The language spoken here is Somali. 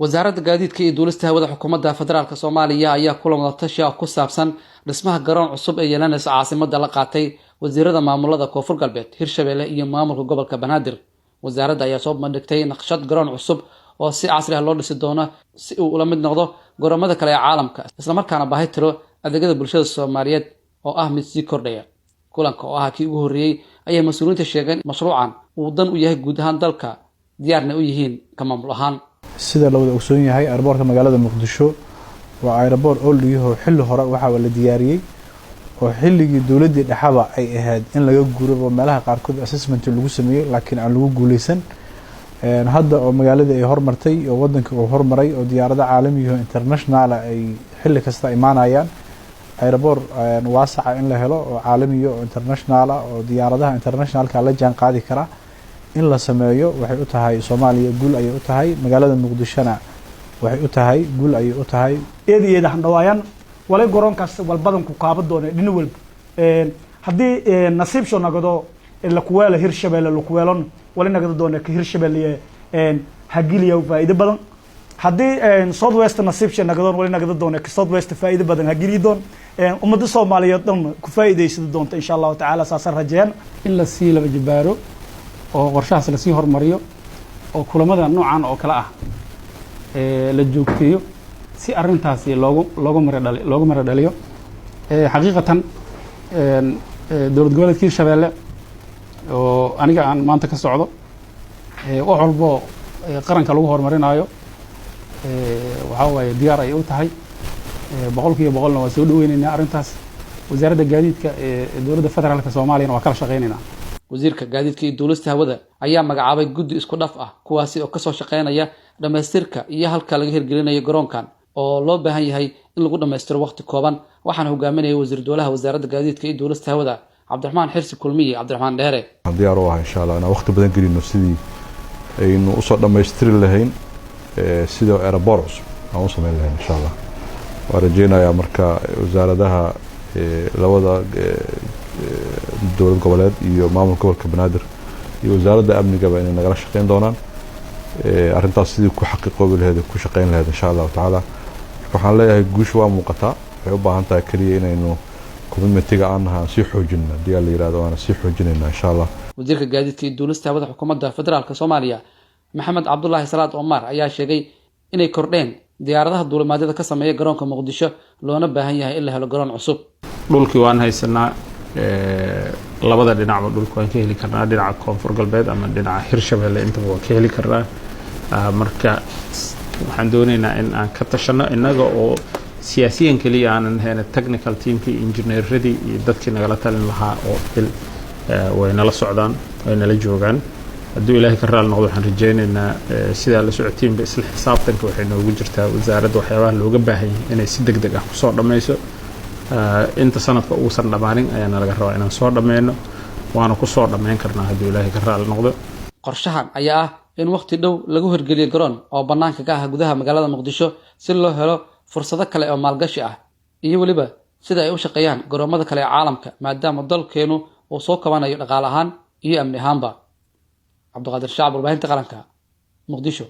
wasaaradda gaadiidka iyo duulista hawada xukuumadda federaalka Soomaaliya ayaa kulan wada tashi ku saabsan dhismaha garoon cusub ee yeelanaysa caasimadda la qaatay wasiirada maamulada Koonfur Galbeed, Hirshabelle iyo maamulka gobolka Banaadir. Wasaaradda ayaa soo bandhigtay naqshad garoon cusub oo si casri ah loo dhisi doono si uu ula mid noqdo garoomada kale ee caalamka, isla markaana baahi tiro adeegyada bulshada Soomaaliyeed oo ah mid sii kordhaya. Kulanka oo ah kii ugu horeeyay ayaa mas'uuliyiinta sheegeen mashruucan uu dan u yahay guud ahaan dalka, diyaarna u yihiin ka maamul ahaan. sida la wada ogsoon yahay airportka magaalada Muqdisho waa airport oo liiho xilli hore waxa la diyaariyay oo xilligii dawladda dhaxaba ay ahayd in laga guuro meelaha qaarkood assessment lagu sameeyay laakiin aan lagu guuleysan hadda oo magaalada ay hormartay oo wadanka uu hormaray oo diyaaradaha caalamiga international ay xilli kasta imaanayaan airport waasac in la helo oo caalamiga oo international oo diyaaradaha internationalka la jaan qaadi kara in la sameeyo waxay u tahay Soomaaliya guul ay u tahay magaalada Muqdishona waxay u tahay guul ay u tahay eedeeda handawayaan wala garoonkaas walbadan ku qaabad doona dhin walba hadii nasiib soo nagado la kuweela Hirshabelle la kuweelon wala nagado doona ka Hirshabelle hagiliya faa'iido badan hadii South West nasiib soo nagado wala nagado doona ka South West faa'iido badan hagiliya doon ummadda Soomaaliyeed dhan ku faa'iideysan doonta insha Allah ta'ala saasan rajeen in la sii laba jibaaro oo qorshahaas la sii hormariyo oo kulamada noocan oo kala ah la joogteeyo si arintaasi loogu mara dhaliyo xaqiiqatan dowlad goboleedka Hirshabelle oo aniga aan maanta ka socdo wax walba qaranka lagu horumarinayo waxa weeye diyaar ay u tahay boqolkiiba boqolna waa soo dhaweynaynaa arintaas wasaaradda gaadiidka ee dowladda federaalka Soomaaliya waa kala shaqeynaynaa. wasiirka gaadiidka iyo duulista hawada ayaa magacaabay guddi isku dhaf ah kuwaasi oo ka soo shaqeynaya dhameystirka iyo halka laga hirgelinayo garoonkan oo loo baahan yahay in lagu dhameystiro waqti kooban. waxaan hogaaminayay wasiir dowlaha wasaaradda gaadiidka iyo duulista hawada Cabdiraxmaan Xirsi Kulmiye Cabdiraxmaan Dheere. diyaar u ah insha Allah inaan waqti badan gelino sidii aynu u soo dhameystiri lahayn sida airport aan u sameyn lahayn insha Allah. waan rajeynayaa marka wasaaradaha labada dowlad goboleed iyo maamulka gobolka Banaadir iyo wasaaradda amniga inay nagala shaqeyn doonaan arintaas sidii ku xaqiiqoobi lahayd ku shaqeyn lahayd insha Allah ta'ala. waxaan leeyahay guush waa muuqataa waxay u baahan tahay kaliya inaynu commitmentiga aan si xoojinno diyaar la yiraahdo aan si xoojinayna insha Allah. wasiirka gaadiidka iyo duulista hawada xukuumadda federaalka Soomaaliya Maxamed Cabdullaahi Salaad Omar ayaa sheegay inay kordheen diyaaradaha duulimaadyada ka sameeya garoonka Muqdisho loona baahan yahay in la helo garoon cusub. dhulkii waan haysanaa labada dhinacba dhulku waan ka heli karnaa dhinaca Koonfur Galbeed ama dhinaca Hirshabelle intaba waan ka heli karnaa marka waxaan doonaynaa in aan ka tashano inaga oo siyaasiyiin kaliya aanan hayna technical teamkii engineeradii iyo dadkii nagala talin lahaa oo way nala socdaan way nala joogaan hadduu Ilaahay ka raali noqdo waxaan rajeynaynaa sida la socotiinba isla xisaabtanka waxay noogu jirtaa wasaaradda waxyaabaha looga baahan yahay inay si degdeg ah ku soo dhameyso inta sanadka uu san dhamaanin ayaana laga rabaa inaan soo dhameeyno waana ku soo dhameyn karnaa haddii Ilaahay ka raali noqdo. qorshahan ayaa ah in waqti dhow lagu hirgeliyo garoon oo banaanka ka ah gudaha magaalada Muqdisho si loo helo fursado kale oo maalgashi ah iyo waliba sida ay u shaqeeyaan garoomada kale ee caalamka maadaama dalkeenu uu soo kabanayo dhaqaale ahaan iyo amni ahaanba. Cabdiqaadir Shacab, warbaahinta qaranka, Muqdisho.